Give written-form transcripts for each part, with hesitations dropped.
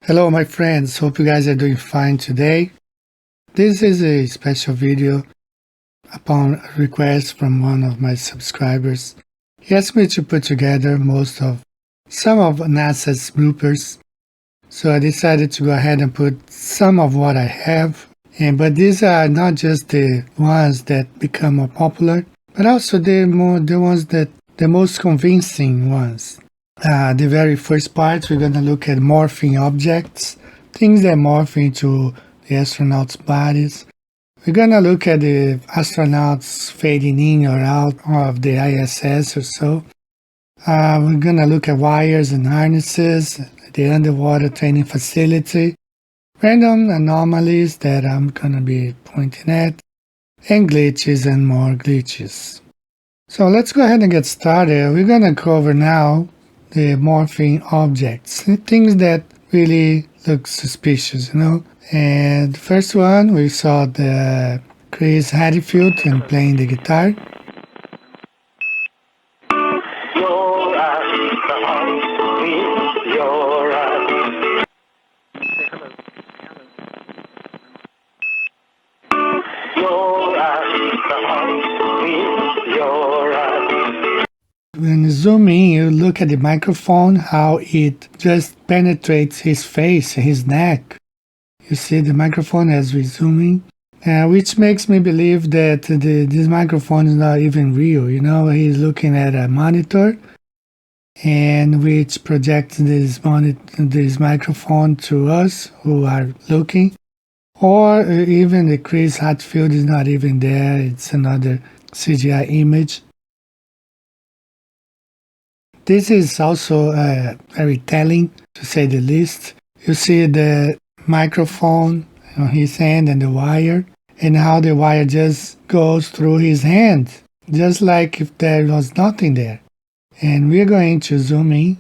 Hello my friends, hope you guys are doing fine today. This is a special video upon a request from one of my subscribers. He asked me to put together some of NASA's bloopers. So I decided to go ahead and put some of what I have. But these are not just the ones that become more popular, but also the most convincing ones. The very first part, we're going to look at morphing objects, things that morph into the astronauts' bodies. We're going to look at the astronauts fading in or out of the ISS or so. We're going to look at wires and harnesses, the underwater training facility, random anomalies that I'm going to be pointing at, and glitches and more glitches. So let's go ahead and get started. We're going to cover now the morphing objects, things that really look suspicious, And the first one, we saw the Chris Hadfield and playing the guitar. When you zoom in, you look at the microphone, how it just penetrates his face, his neck. You see the microphone as we zoom in, which makes me believe that this microphone is not even real. He's looking at a monitor, and which projects this microphone to us who are looking. Or even the Chris Hadfield is not even there. It's another CGI image. This is also very telling, to say the least. You see the microphone on his hand and the wire, and how the wire just goes through his hand, just like if there was nothing there. And we're going to zoom in,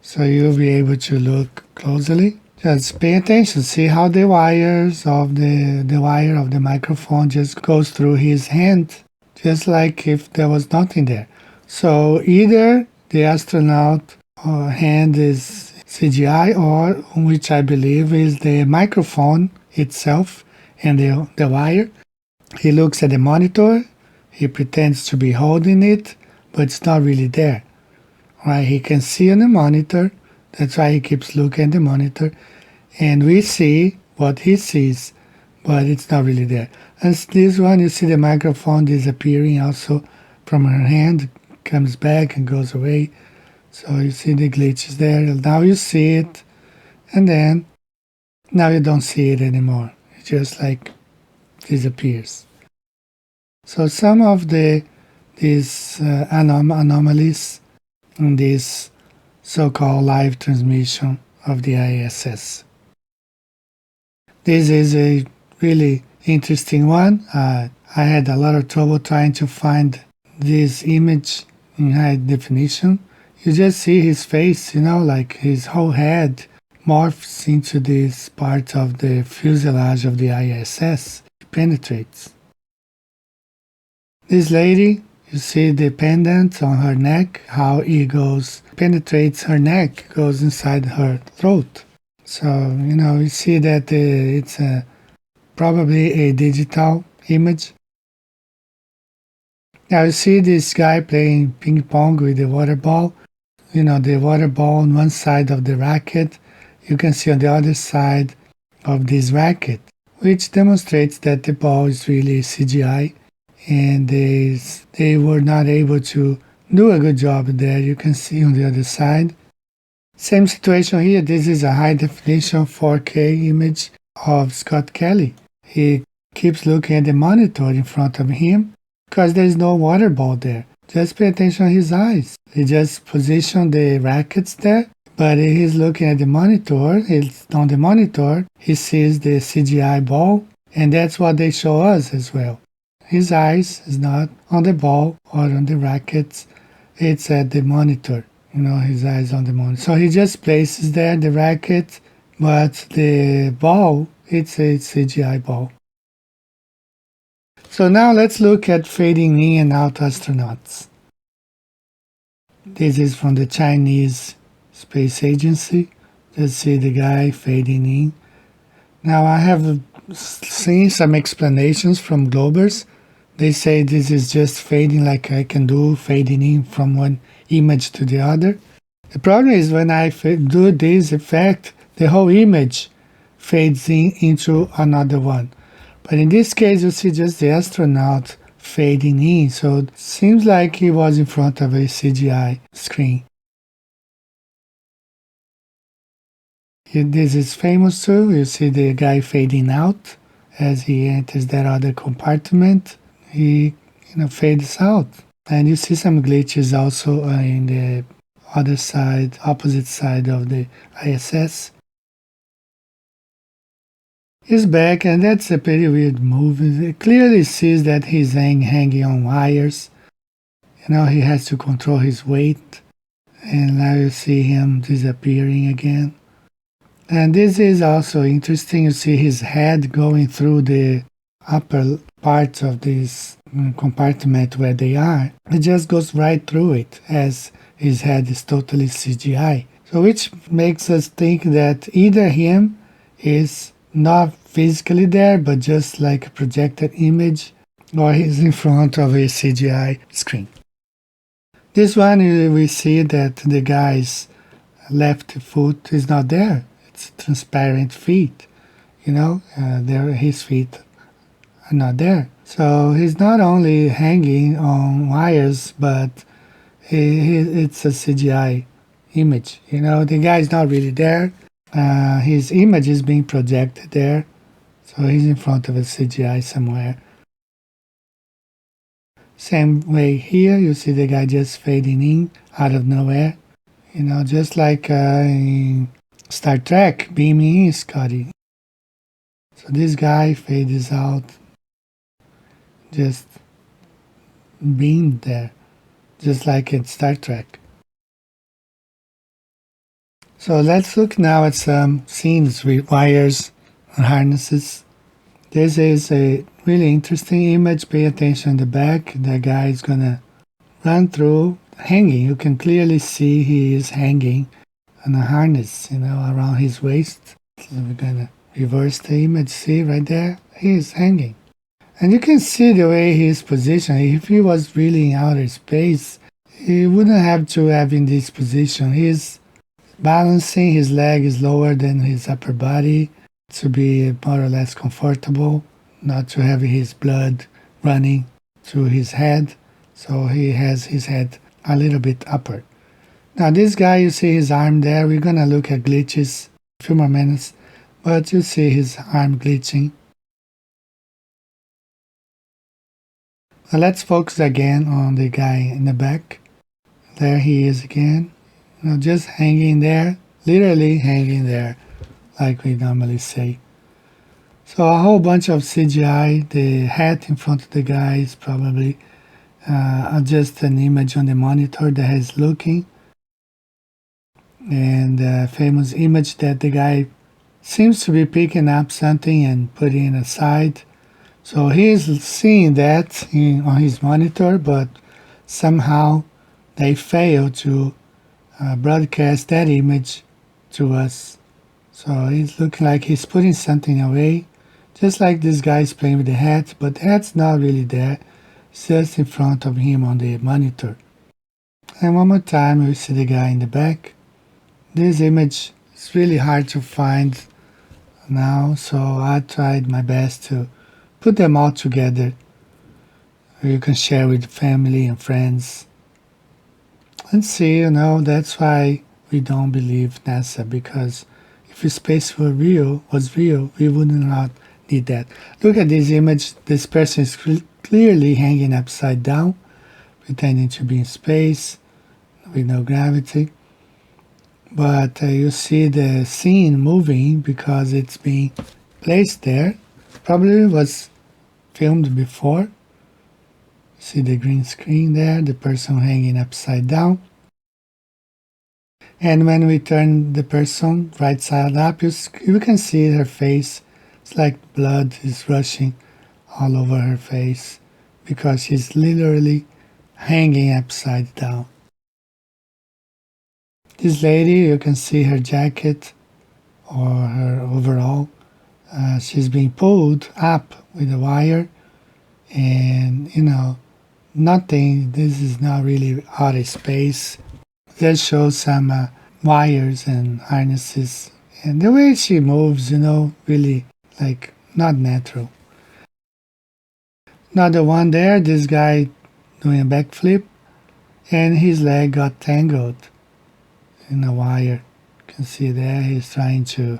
so you'll be able to look closely. Just pay attention, see how the wires of the wire of the microphone just goes through his hand, just like if there was nothing there. So either the astronaut hand is CGI, or which I believe is the microphone itself and the wire. He looks at the monitor, he pretends to be holding it, but it's not really there. Right? He can see on the monitor, that's why he keeps looking at the monitor, and we see what he sees, but it's not really there. And this one, you see the microphone disappearing also from her hand, comes back and goes away. So you see the glitches there. Now you see it, and then now you don't see it anymore. It just like disappears. So some of these anomalies in this so-called live transmission of the ISS. This is a really interesting one. I had a lot of trouble trying to find this image in high definition. You just see his face, like his whole head morphs into this part of the fuselage of the ISS. It penetrates. This lady, you see the pendant on her neck, how it penetrates her neck, goes inside her throat. So, you see that it's probably a digital image. Now you see this guy playing ping pong with the water ball. The water ball on one side of the racket, you can see on the other side of this racket, which demonstrates that the ball is really CGI, and they were not able to do a good job there. You can see on the other side. Same situation here. This is a high definition 4K image of Scott Kelly. He keeps looking at the monitor in front of him because there's no water ball there. Just pay attention to his eyes. He just positioned the rackets there, but he's looking at the monitor. On the monitor, he sees the CGI ball, and that's what they show us as well. His eyes is not on the ball or on the rackets. It's at the monitor. His eyes on the monitor. So he just places there the racket, but the ball, it's a CGI ball. So now let's look at fading in and out astronauts. This is from the Chinese Space Agency. Just see the guy fading in. Now I have seen some explanations from Globers. They say this is just fading like I can do, fading in from one image to the other. The problem is when I do this effect, the whole image fades in into another one. But in this case, you see just the astronaut fading in, so it seems like he was in front of a CGI screen. This is famous too. You see the guy fading out as he enters that other compartment. He fades out. And you see some glitches also in the other side, opposite side of the ISS. He's back, and that's a pretty weird move. It clearly sees that he's hanging on wires. He has to control his weight. And now you see him disappearing again. And this is also interesting. You see his head going through the upper parts of this compartment where they are. It just goes right through it, as his head is totally CGI. So which makes us think that either him is not physically there, but just like a projected image, or he's in front of a CGI screen. This one, we see that the guy's left foot is not there. It's transparent feet, his feet are not there. So he's not only hanging on wires, but it's a CGI image. The guy's not really there. His image is being projected there, so he's in front of a CGI somewhere. Same way here, you see the guy just fading in out of nowhere, just like in Star Trek, beaming in Scotty. So this guy fades out, just beamed there, just like in Star Trek. So let's look now at some scenes with wires and harnesses. This is a really interesting image. Pay attention in the back. The guy is gonna run through hanging. You can clearly see he is hanging on a harness, around his waist. So we're gonna reverse the image. See right there? He is hanging. And you can see the way he is positioned. If he was really in outer space, he wouldn't have to have in this position. He's balancing, his leg is lower than his upper body to be more or less comfortable, not to have his blood running through his head. So he has his head a little bit upward. Now this guy, you see his arm there. We're gonna look at glitches a few more minutes, but you see his arm glitching. Now let's focus again on the guy in the back. There he is again, just hanging there, literally hanging there, like we normally say. So a whole bunch of CGI. The hat in front of the guy is probably just an image on the monitor that he's looking. And the famous image that the guy seems to be picking up something and putting it aside. So he's seeing that on his monitor, but somehow they fail to broadcast that image to us. So it's looking like he's putting something away, just like this guy's playing with the hat, but the hat's not really there. It's just in front of him on the monitor. And one more time, we see the guy in the back. This image is really hard to find now, so I tried my best to put them all together. You can share with family and friends. And see, that's why we don't believe NASA, because if space was real, we would not need that. Look at this image. This person is clearly hanging upside down, pretending to be in space with no gravity. But you see the scene moving because it's being placed there. Probably was filmed before. See the green screen there, the person hanging upside down. And when we turn the person right side up, you can see her face. It's like blood is rushing all over her face because she's literally hanging upside down. This lady, you can see her jacket or her overall. She's being pulled up with a wire, and nothing. This is not really outer space. Just shows some wires and harnesses, and the way she moves, really like not natural. Another one there, this guy doing a backflip, and his leg got tangled in a wire. You can see there he's trying to,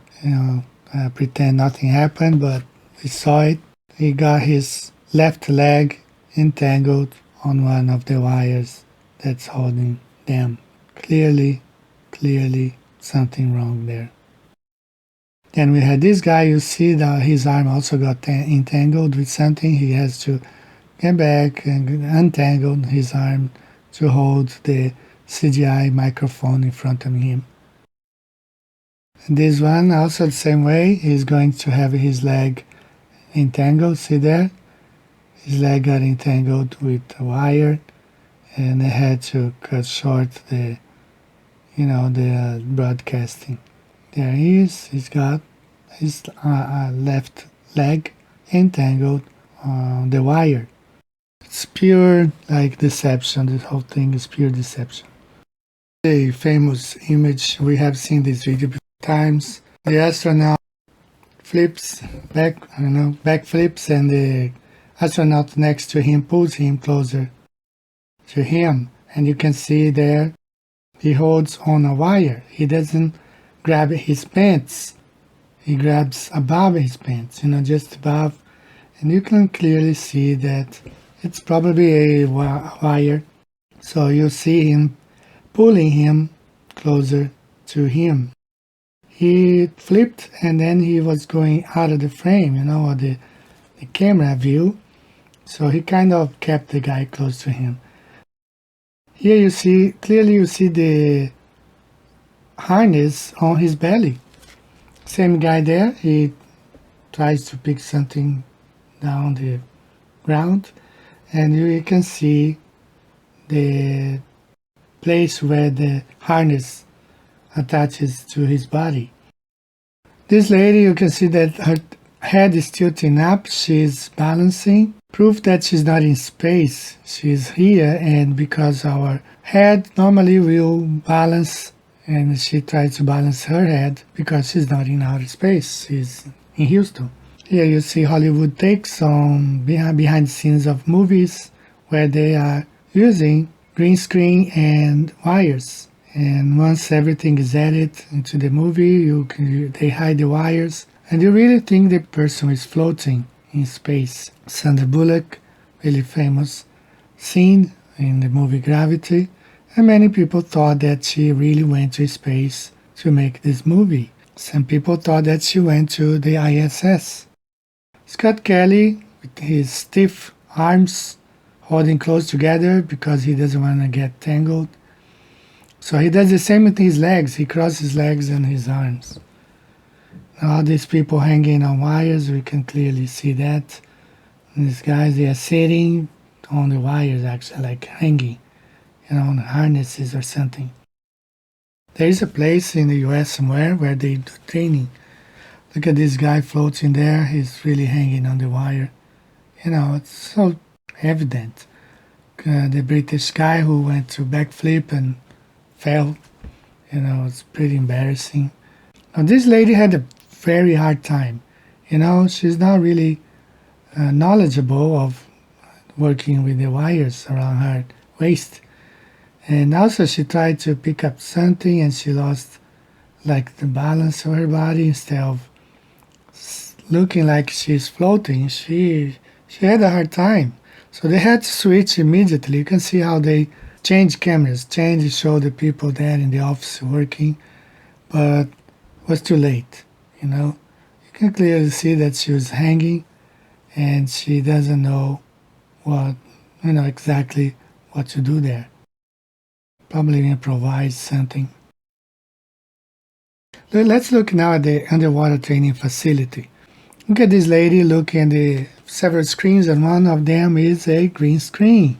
pretend nothing happened, but we saw it. He got his left leg entangled on one of the wires that's holding them. Clearly something wrong there. Then we had this guy, you see that his arm also got entangled with something. He has to get back and untangle his arm to hold the CGI microphone in front of him. And this one also the same way, he's going to have his leg entangled, see there? His leg got entangled with a wire, and they had to cut short the broadcasting. There he is, he's got his left leg entangled on the wire. It's pure deception, this whole thing is pure deception. The famous image, we have seen this video times. The astronaut backflips, and the astronaut next to him pulls him closer to him, and you can see there he holds on a wire. He doesn't grab his pants, he grabs above his pants, just above, and you can clearly see that it's probably a wire. So you see him pulling him closer to him. He flipped, and then he was going out of the frame, or the camera view. So he kind of kept the guy close to him. Here you see the harness on his belly. Same guy there, he tries to pick something down the ground, and you can see the place where the harness attaches to his body. This lady, you can see that her head is tilting up, she's balancing, proof that she's not in space, she's here, and because our head normally will balance, and she tries to balance her head because she's not in outer space, she's in Houston. Here you see Hollywood takes on behind the scenes of movies where they are using green screen and wires. And once everything is added into the movie, they hide the wires, and you really think the person is floating in space. Sandra Bullock, really famous scene in the movie Gravity, and many people thought that she really went to space to make this movie. Some people thought that she went to the ISS. Scott Kelly, with his stiff arms holding close together because he doesn't want to get tangled. So he does the same with his legs. He crosses his legs and his arms. All these people hanging on wires, we can clearly see that. And these guys, they are sitting on the wires, actually, like hanging, on harnesses or something. There is a place in the US somewhere where they do training. Look at this guy floating there. He's really hanging on the wire. It's so evident. The British guy who went to backflip and fell, it's pretty embarrassing. Now this lady had a very hard time. She's not really knowledgeable of working with the wires around her waist. And also she tried to pick up something and she lost the balance of her body. Instead of looking like she's floating, she had a hard time. So they had to switch immediately. You can see how they change cameras, show the people there in the office working, but it was too late, You can clearly see that she was hanging, and she doesn't know exactly what to do there. Probably improvise something. Let's look now at the underwater training facility. Look at this lady looking at the several screens, and one of them is a green screen.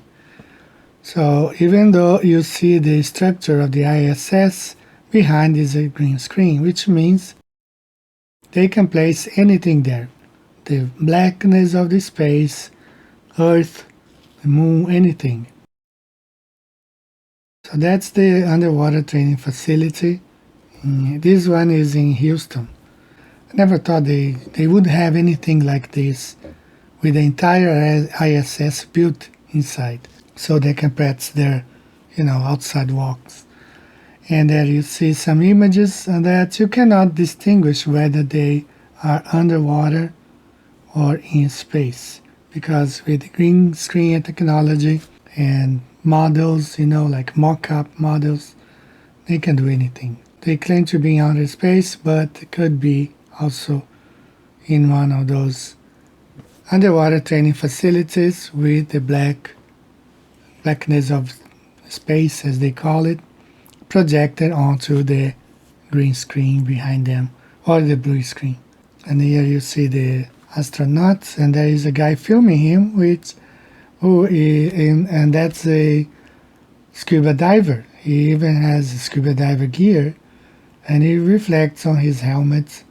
So even though you see the structure of the ISS, behind is a green screen, which means They can place anything there. The blackness of the space, Earth, the moon, anything. So that's the underwater training facility. This one is in Houston. I never thought they would have anything like this with the entire ISS built inside so they can practice their, outside walks. And there you see some images that you cannot distinguish whether they are underwater or in space, because with green screen technology and models, like mock-up models, they can do anything. They claim to be in outer space, but it could be also in one of those underwater training facilities with the blackness of space, as they call it, projected onto the green screen behind them, or the blue screen. And here you see the astronaut, and there is a guy filming him, and that's a scuba diver. He even has scuba diver gear, and he reflects on his helmet.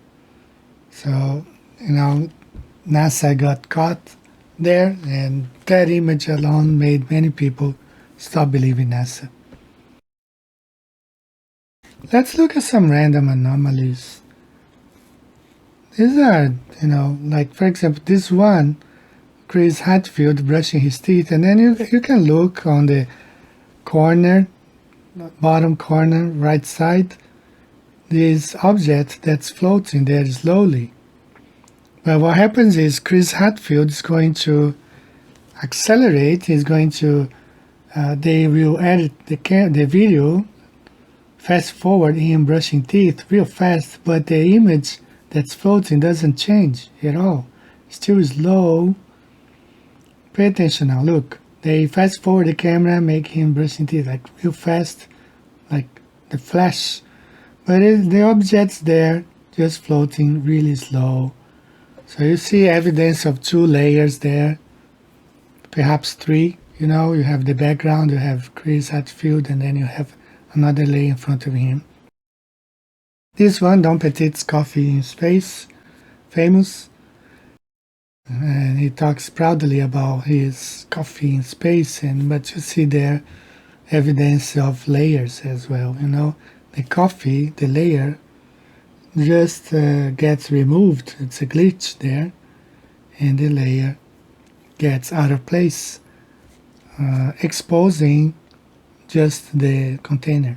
So, NASA got caught there, and that image alone made many people stop believing NASA. Let's look at some random anomalies. These are, like for example, this one, Chris Hadfield brushing his teeth, and then you can look on the corner, bottom corner, right side, this object that's floating there slowly. But what happens is Chris Hadfield is going to accelerate. He's going to, they will edit the video, fast forward him brushing teeth real fast, but the image that's floating doesn't change at all. Still slow. Pay attention now, look. They fast forward the camera, make him brushing teeth like real fast, like the flash. But the object's there, just floating really slow. So you see evidence of 2 layers there, perhaps 3. You have the background, you have Chris Hadfield, and then you have another layer in front of him. This one, Don Petit's Coffee in Space, famous. And he talks proudly about his coffee in space, but you see there evidence of layers as well. The coffee, the layer, just gets removed. It's a glitch there, and the layer gets out of place, exposing just the container.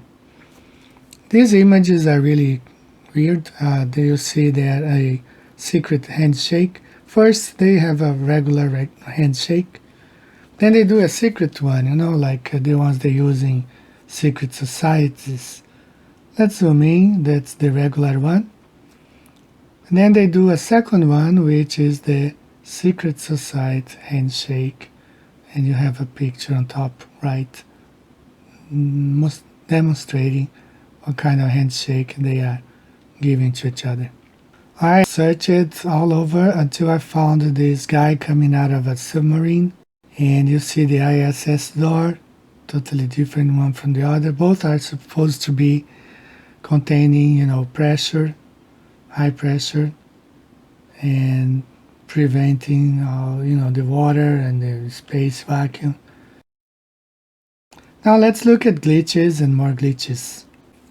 These images are really weird. You see there a secret handshake. First, they have a regular handshake. Then they do a secret one, like the ones they use in secret societies. Let's zoom in. That's the regular one. And then they do a second one, which is the secret society handshake. And you have a picture on top right, demonstrating what kind of handshake they are giving to each other. I searched all over until I found this guy coming out of a submarine, and you see the ISS door, totally different one from the other. Both are supposed to be containing, pressure, high pressure, and preventing, the water and the space vacuum. Now let's look at glitches and more glitches.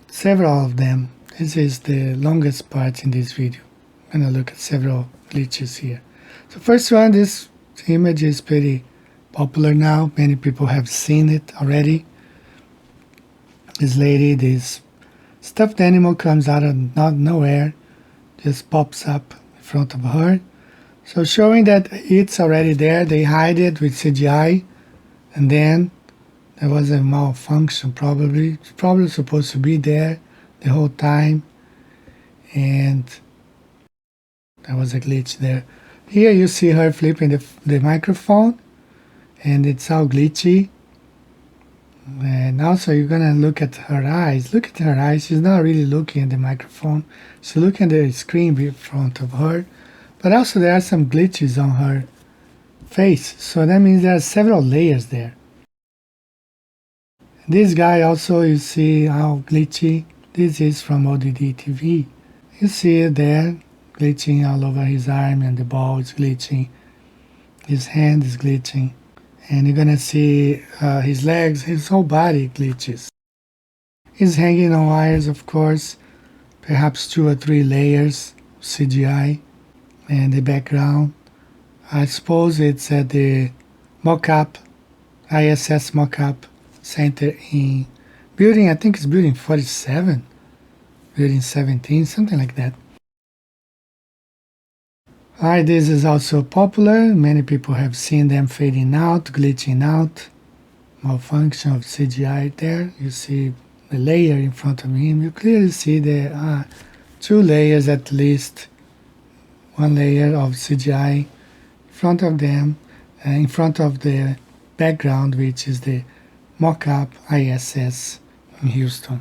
Several of them. This is the longest part in this video. I'm going to look at several glitches here. So first one, this image is pretty popular now. Many people have seen it already. This lady, this stuffed animal comes out of nowhere, just pops up in front of her. So showing that it's already there, they hide it with CGI, and then there was a malfunction probably. It's probably supposed to be there the whole time, and there was a glitch there. Here you see her flipping the microphone, and it's all glitchy. And also you're gonna look at her eyes. Look at her eyes. She's not really looking at the microphone. She's looking at the screen in front of her. But also there are some glitches on her face. So that means there are several layers there. This guy also, you see how glitchy. This is from ODD TV. You see it there, glitching all over his arm, and the ball is glitching. His hand is glitching. And you're gonna see his legs, his whole body glitches. He's hanging on wires, of course, perhaps 2 or 3 layers CGI. And the background, I suppose it's at the mock-up, ISS mock-up center in building, I think it's building 47, building 17, something like that. Alright, this is also popular. Many people have seen them fading out, glitching out. Malfunction of CGI there. You see the layer in front of him. You clearly see there are 2 layers at least. 1 layer of CGI in front of them, in front of the background, which is the mock-up ISS in Houston.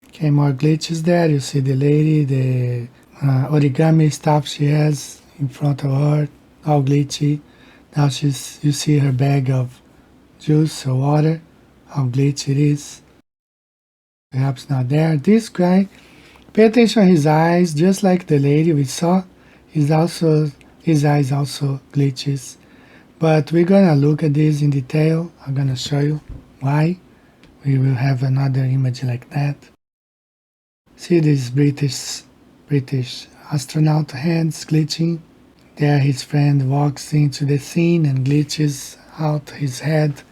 Okay, more glitches there. You see the lady, the origami stuff she has in front of her, all glitchy. Now you see her bag of juice or water, how glitchy it is. Perhaps not there. This guy, pay attention to his eyes, just like the lady we saw. His eyes also glitches. But we're gonna look at this in detail. I'm gonna show you why. We will have another image like that. See this British astronaut hands glitching. There his friend walks into the scene and glitches out his head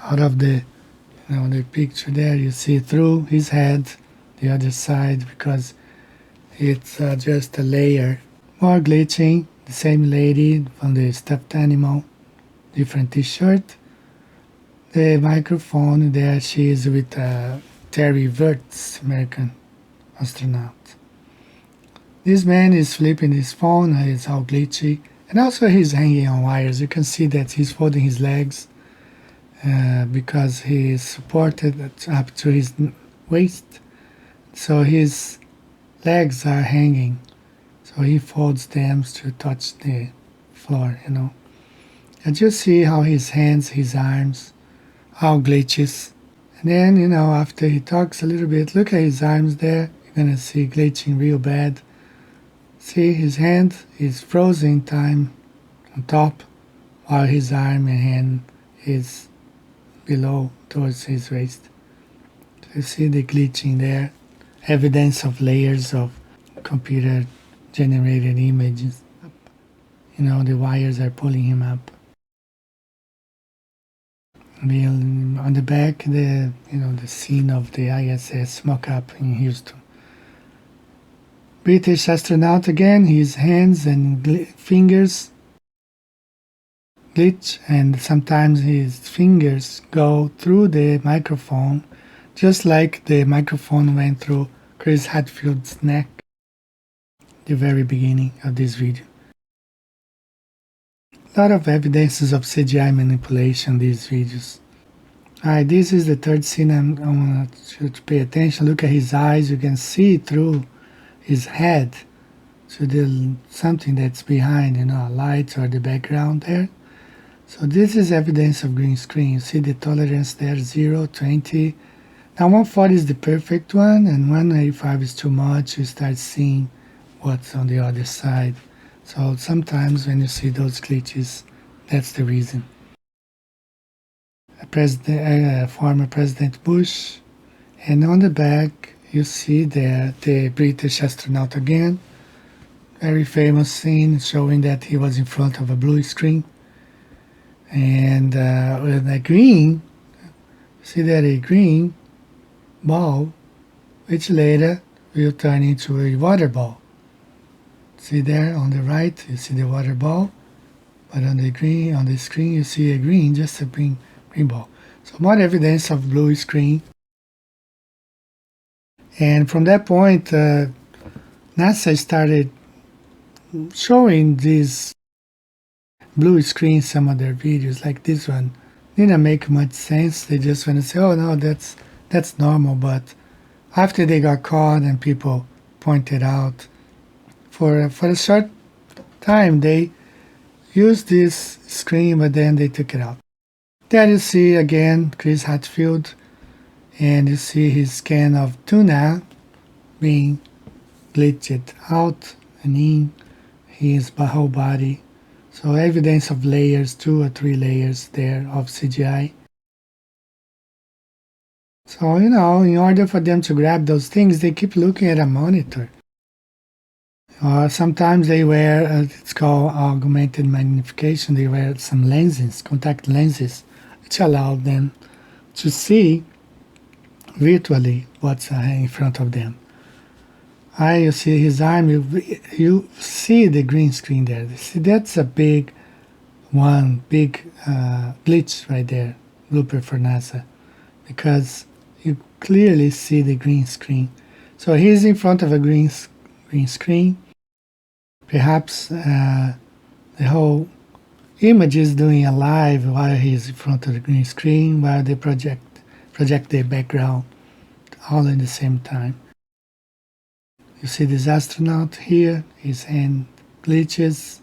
out of the picture there. You see through his head the other side because it's just a layer. More glitching. The same lady from the stuffed animal, different t-shirt. The microphone there, she is with Terry Wirtz, American astronaut. This man is flipping his phone, it's all glitchy, and also he's hanging on wires. You can see that he's folding his legs because he is supported up to his waist, so his legs are hanging, so he folds them to touch the floor, And you see how his hands, his arms, all glitches. And then, after he talks a little bit, look at his arms there. You're gonna see glitching real bad. See, his hand is frozen in time on top, while his arm and hand is below towards his waist. So you see the glitching there, evidence of layers of computer-generated images. The wires are pulling him up. On the back, the scene of the ISS mock-up in Houston. British astronaut again, his hands and fingers glitch, and sometimes his fingers go through the microphone, just like the microphone went through Chris Hadfield's neck at the very beginning of this video. A lot of evidences of CGI manipulation in these videos. Alright, this is the third scene I want you to pay attention. Look at his eyes, you can see through his head to something that's behind, a light or the background there. So this is evidence of green screen. You see the tolerance there, 0, 20. Now 140 is the perfect one, and 185 is too much. You start seeing what's on the other side. So sometimes when you see those glitches, that's the reason. Former President Bush, and on the back you see there the British astronaut again. Very famous scene showing that he was in front of a blue screen. And with a green, see that a green ball, which later will turn into a water ball. See there on the right, you see the water ball, but on the screen you see a green, just a green ball. So more evidence of blue screen. And from that point, NASA started showing these blue screens, some of their videos, like this one. Didn't make much sense. They just want to say, oh no, that's normal. But after they got caught and people pointed out, for a short time they used this screen, but then they took it out. There you see again Chris Hadfield, and you see his can of tuna being glitched out and in his whole body. So evidence of layers, 2 or 3 layers there of CGI. So, in order for them to grab those things, they keep looking at a monitor. Or sometimes they wear, it's called augmented magnification, they wear some lenses, contact lenses, which allow them to see virtually what's in front of them. You see his arm, you see the green screen there. See, that's a big glitch right there, blooper for NASA, because you clearly see the green screen. So he's in front of a green screen. Perhaps the whole image is doing a live while he's in front of the green screen, while they project the background all at the same time. You see this astronaut here, his hand glitches,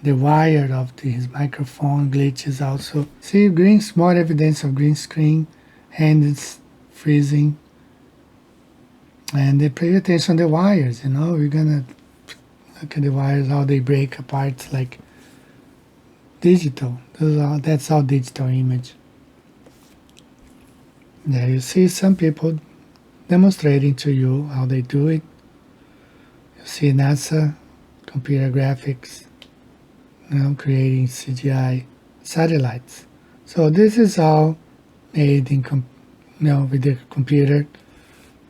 the wire of his microphone glitches also. See, more evidence of green screen, hand is freezing. And they pay attention to the wires, we're gonna look at the wires, how they break apart like digital. That's all digital image. There you see some people demonstrating to you how they do it. You see NASA, computer graphics, creating CGI satellites. So this is all made in with the computer,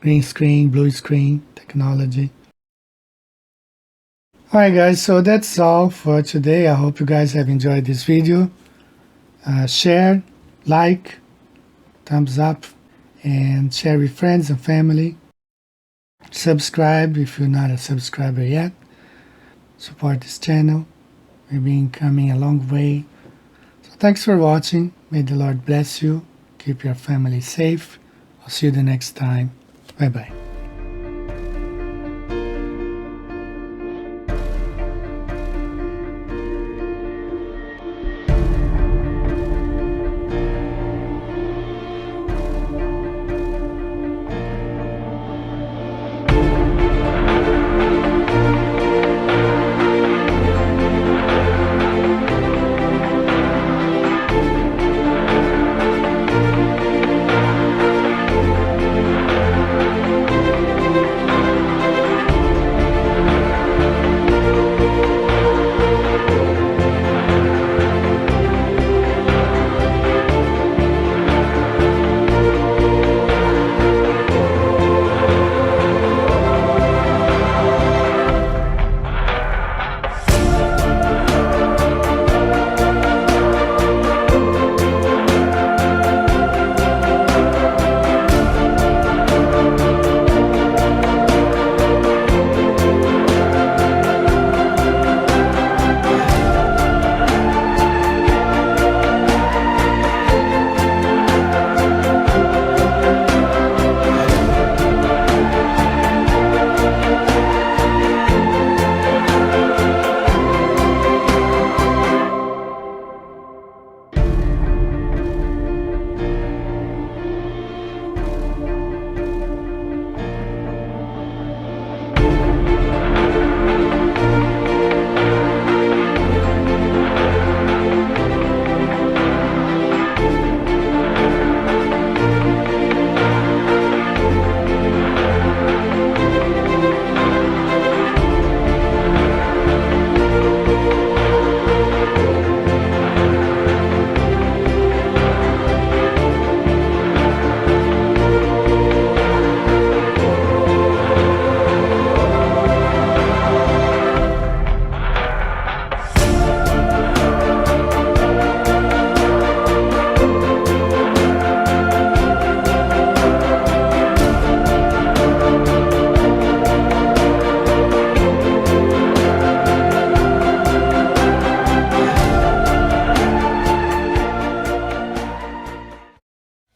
green screen, blue screen technology. Alright guys, so that's all for today. I hope you guys have enjoyed this video. Share, like, thumbs up, and share with friends and family. Subscribe if you're not a subscriber yet. Support this channel. We've been coming a long way. So thanks for watching. May the Lord bless you. Keep your family safe. I'll see you the next time. Bye bye.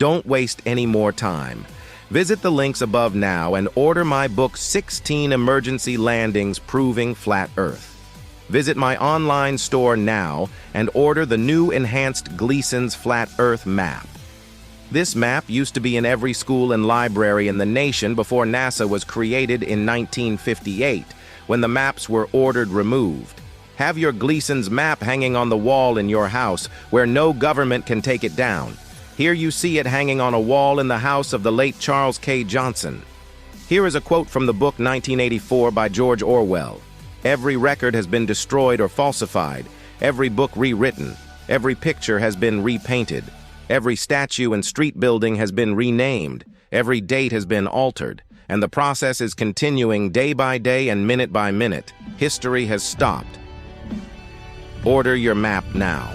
Don't waste any more time. Visit the links above now and order my book 16 Emergency Landings Proving Flat Earth. Visit my online store now and order the new enhanced Gleason's Flat Earth map. This map used to be in every school and library in the nation before NASA was created in 1958, when the maps were ordered removed. Have your Gleason's map hanging on the wall in your house, where no government can take it down. Here you see it hanging on a wall in the house of the late Charles K. Johnson. Here is a quote from the book 1984 by George Orwell. "Every record has been destroyed or falsified, every book rewritten, every picture has been repainted, every statue and street building has been renamed, every date has been altered, and the process is continuing day by day and minute by minute. History has stopped. Order your map now."